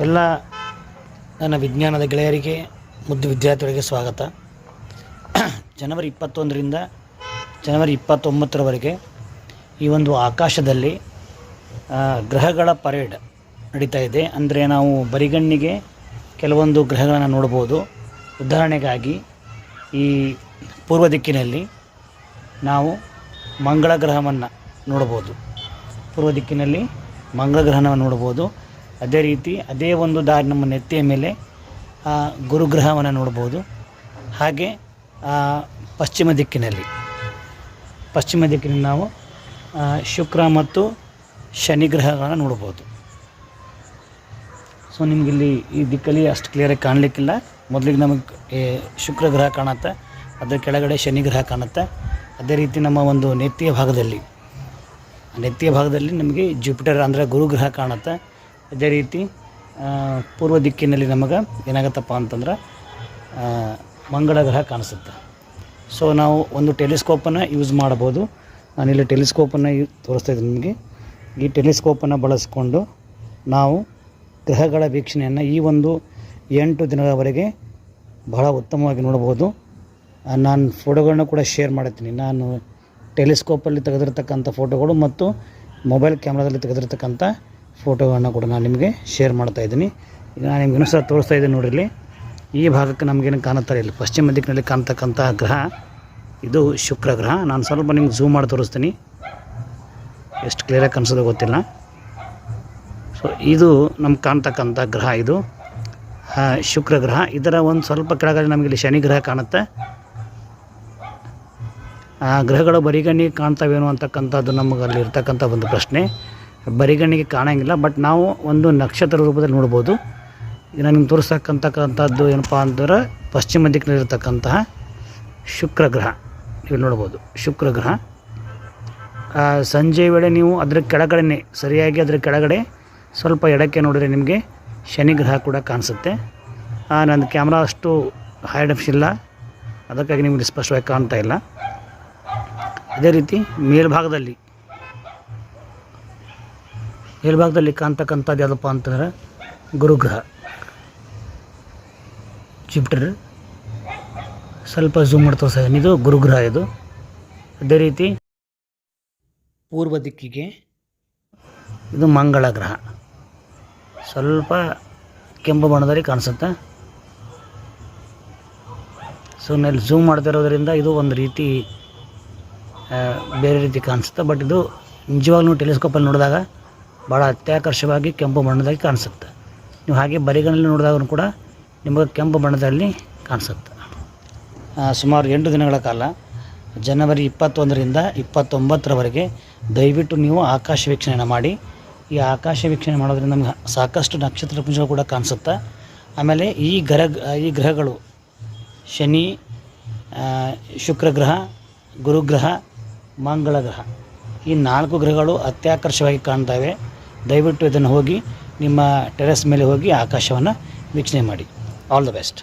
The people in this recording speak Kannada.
ಎಲ್ಲ ನನ್ನ ವಿಜ್ಞಾನದ ಗೆಳೆಯರಿಗೆ, ಮುದ್ದು ವಿದ್ಯಾರ್ಥಿಗಳಿಗೆ ಸ್ವಾಗತ. ಜನವರಿ 21ರಿಂದ ಜನವರಿ 29ರವರೆಗೆ ಈ ಒಂದು ಆಕಾಶದಲ್ಲಿ ಗ್ರಹಗಳ ಪರೇಡ್ ನಡೀತಾ ಇದೆ. ಅಂದರೆ ನಾವು ಬರಿಗಣ್ಣಿಗೆ ಕೆಲವೊಂದು ಗ್ರಹಗಳನ್ನು ನೋಡ್ಬೋದು. ಉದಾಹರಣೆಗಾಗಿ ಈ ಪೂರ್ವ ದಿಕ್ಕಿನಲ್ಲಿ ನಾವು ಮಂಗಳ ಗ್ರಹವನ್ನು ನೋಡ್ಬೋದು. ಪೂರ್ವ ದಿಕ್ಕಿನಲ್ಲಿ ಮಂಗಳ ಗ್ರಹವನ್ನು ನೋಡ್ಬೋದು. ಅದೇ ರೀತಿ ಅದೇ ಒಂದು ದಾರಿ ನಮ್ಮ ನೆತ್ತಿಯ ಮೇಲೆ ಗುರುಗ್ರಹವನ್ನು ನೋಡ್ಬೋದು. ಹಾಗೆ ಪಶ್ಚಿಮ ದಿಕ್ಕಿನಲ್ಲಿ ನಾವು ಶುಕ್ರ ಮತ್ತು ಶನಿ ಗ್ರಹಗಳನ್ನು ನೋಡ್ಬೋದು. ಸೊ ನಿಮಗಿಲ್ಲಿ ಈ ದಿಕ್ಕಲ್ಲಿ ಅಷ್ಟು ಕ್ಲಿಯರಾಗಿ ಕಾಣಲಿಕ್ಕಿಲ್ಲ. ಮೊದಲಿಗೆ ನಮಗೆ ಶುಕ್ರ ಗ್ರಹ ಕಾಣುತ್ತೆ, ಅದರ ಕೆಳಗಡೆ ಶನಿ ಗ್ರಹ ಕಾಣುತ್ತೆ. ಅದೇ ರೀತಿ ನಮ್ಮ ಒಂದು ನೆತ್ತಿಯ ಭಾಗದಲ್ಲಿ ನಮಗೆ ಜುಪಿಟರ್ ಅಂದರೆ ಗುರುಗ್ರಹ ಕಾಣುತ್ತೆ. ಅದೇ ರೀತಿ ಪೂರ್ವ ದಿಕ್ಕಿನಲ್ಲಿ ನಮಗೆ ಏನಾಗುತ್ತಪ್ಪ ಅಂತಂದ್ರೆ ಮಂಗಳ ಗ್ರಹ ಕಾಣಿಸುತ್ತೆ. ಸೊ ನಾವು ಒಂದು ಟೆಲಿಸ್ಕೋಪನ್ನು ಯೂಸ್ ಮಾಡ್ಬೋದು. ನಾನಿಲ್ಲಿ ಟೆಲಿಸ್ಕೋಪನ್ನು ತೋರಿಸ್ತಾ ಇದ್ದೀನಿ ನಿಮಗೆ. ಈ ಟೆಲಿಸ್ಕೋಪನ್ನು ಬಳಸಿಕೊಂಡು ನಾವು ಗ್ರಹಗಳ ವೀಕ್ಷಣೆಯನ್ನು ಈ ಒಂದು 8 ದಿನಗಳವರೆಗೆ ಬಹಳ ಉತ್ತಮವಾಗಿ ನೋಡ್ಬೋದು. ನಾನು ಫೋಟೋಗಳನ್ನ ಕೂಡ ಶೇರ್ ಮಾಡ್ತೀನಿ. ನಾನು ಟೆಲಿಸ್ಕೋಪಲ್ಲಿ ತೆಗೆದಿರ್ತಕ್ಕಂಥ ಫೋಟೋಗಳು ಮತ್ತು ಮೊಬೈಲ್ ಕ್ಯಾಮ್ರಾದಲ್ಲಿ ತೆಗೆದಿರ್ತಕ್ಕಂಥ ಫೋಟೋಗಳನ್ನು ಕೂಡ ನಾನು ನಿಮಗೆ ಶೇರ್ ಮಾಡ್ತಾಯಿದ್ದೀನಿ. ಈಗ ನಾನು ನಿಮ್ಗೆ ಇನ್ನೂ ಸಹ ತೋರಿಸ್ತಾ ಇದ್ದೀನಿ ನೋಡಿರಿ. ಈ ಭಾಗಕ್ಕೆ ನಮಗೇನು ಕಾಣುತ್ತಾರೆ, ಇಲ್ಲಿ ಪಶ್ಚಿಮ ದಿಕ್ಕಿನಲ್ಲಿ ಕಾಣ್ತಕ್ಕಂಥ ಗ್ರಹ ಇದು ಶುಕ್ರ ಗ್ರಹ. ನಾನು ಸ್ವಲ್ಪ ನಿಮ್ಗೆ ಝೂಮ್ ಮಾಡಿ ತೋರಿಸ್ತೀನಿ, ಎಷ್ಟು ಕ್ಲಿಯರಾಗಿ ಕಾಣಿಸೋದು ಗೊತ್ತಿಲ್ಲ. ಸೊ ಇದು ನಮ್ಗೆ ಕಾಣ್ತಕ್ಕಂಥ ಗ್ರಹ ಇದು ಶುಕ್ರ ಗ್ರಹ. ಇದರ ಒಂದು ಸ್ವಲ್ಪ ಕೆಳಗಡೆ ನಮಗಿಲ್ಲಿ ಶನಿ ಗ್ರಹ ಕಾಣುತ್ತೆ. ಗ್ರಹಗಳು ಬರಿಗಣ್ಣಿಗೆ ಕಾಣ್ತವೇನೋ ಅಂತಕ್ಕಂಥದ್ದು ನಮಗೆ ಅಲ್ಲಿ ಇರ್ತಕ್ಕಂಥ ಒಂದು ಪ್ರಶ್ನೆ. ಬರಿಗಣ್ಣಿಗೆ ಕಾಣೋಂಗಿಲ್ಲ, ಬಟ್ ನಾವು ಒಂದು ನಕ್ಷತ್ರ ರೂಪದಲ್ಲಿ ನೋಡ್ಬೋದು. ಈಗ ನಾನು ನಿಮ್ಗೆ ತೋರಿಸ್ತಕ್ಕಂಥದ್ದು ಏನಪ್ಪ ಅಂತಂದ್ರೆ ಪಶ್ಚಿಮ ದಿಕ್ಕಿನಲ್ಲಿರ್ತಕ್ಕಂತಹ ಶುಕ್ರ ಗ್ರಹ ಇಲ್ಲಿ ನೋಡ್ಬೋದು. ಶುಕ್ರ ಗ್ರಹ ಸಂಜೆ ವೇಳೆ ನೀವು ಅದರ ಕೆಳಗಡೆ ಸರಿಯಾಗಿ ಅದರ ಕೆಳಗಡೆ ಸ್ವಲ್ಪ ಎಡಕ್ಕೆ ನೋಡಿದರೆ ನಿಮಗೆ ಶನಿ ಗ್ರಹ ಕೂಡ ಕಾಣಿಸುತ್ತೆ. ನನ್ನ ಕ್ಯಾಮ್ರಾ ಅಷ್ಟು ಹೈ ಡೆಫ್ ಇಲ್ಲ, ಅದಕ್ಕಾಗಿ ನಿಮಗೆ ಸ್ಪಷ್ಟವಾಗಿ ಕಾಣ್ತಾ ಇಲ್ಲ. ಅದೇ ರೀತಿ ಮೇಲ್ಭಾಗದಲ್ಲಿ ಕಾಣ್ತಕ್ಕಂಥದ್ದು ಯಾವುದಪ್ಪ ಅಂತಂದರೆ ಗುರುಗ್ರಹ ಜುಪಿಟರ್. ಸ್ವಲ್ಪ ಝೂಮ್ ಮಾಡಿ ತೋರಿಸ್ತಾ ಇದ್ದೀನಿ, ಇದು ಗುರುಗ್ರಹ ಇದು. ಅದೇ ರೀತಿ ಪೂರ್ವ ದಿಕ್ಕಿಗೆ ಇದು ಮಂಗಳ ಗ್ರಹ, ಸ್ವಲ್ಪ ಕೆಂಪು ಬಣ್ಣದಲ್ಲಿ ಕಾಣಿಸುತ್ತೆ. ಸೊ ನಲ್ಲಿ ಝೂಮ್ ಮಾಡ್ತಿರೋದ್ರಿಂದ ಇದು ಒಂದು ರೀತಿ ಬೇರೆ ರೀತಿ ಕಾಣಿಸುತ್ತೆ. ಬಟ್ ಇದು ನಿಜವಾಗ್ಲೂ ಟೆಲಿಸ್ಕೋಪಲ್ಲಿ ನೋಡಿದಾಗ ಭಾಳ ಅತ್ಯಾಕರ್ಷವಾಗಿ ಕೆಂಪು ಬಣ್ಣದಲ್ಲಿ ಕಾಣಿಸುತ್ತೆ. ನೀವು ಹಾಗೆ ಬರಿಗಣ್ಣಲ್ಲಿ ನೋಡಿದಾಗ ಕೂಡ ನಿಮಗೆ ಕೆಂಪು ಬಣ್ಣದಲ್ಲಿ ಕಾಣಿಸುತ್ತೆ. ಸುಮಾರು 8 ದಿನಗಳ ಕಾಲ ಜನವರಿ 21ರಿಂದ 29ರವರೆಗೆ ದಯವಿಟ್ಟು ನೀವು ಆಕಾಶ ವೀಕ್ಷಣೆಯನ್ನು ಮಾಡಿ. ಈ ಆಕಾಶ ವೀಕ್ಷಣೆ ಮಾಡೋದ್ರಿಂದ ನಮಗೆ ಸಾಕಷ್ಟು ನಕ್ಷತ್ರ ಪುಂಜಗಳು ಕೂಡ ಕಾಣಿಸುತ್ತೆ. ಆಮೇಲೆ ಈ ಗ್ರಹಗಳು ಶನಿ, ಶುಕ್ರ ಗ್ರಹ, ಗುರುಗ್ರಹ, ಮಂಗಳ ಗ್ರಹ, ಈ 4 ಗ್ರಹಗಳು ಅತ್ಯಾಕರ್ಷವಾಗಿ ಕಾಣ್ತವೆ. ದಯವಿಟ್ಟು ಇದನ್ನು ಹೋಗಿ ನಿಮ್ಮ ಟೆರೆಸ್ ಮೇಲೆ ಹೋಗಿ ಆಕಾಶವನ್ನು ವೀಕ್ಷಣೆ ಮಾಡಿ. All the best.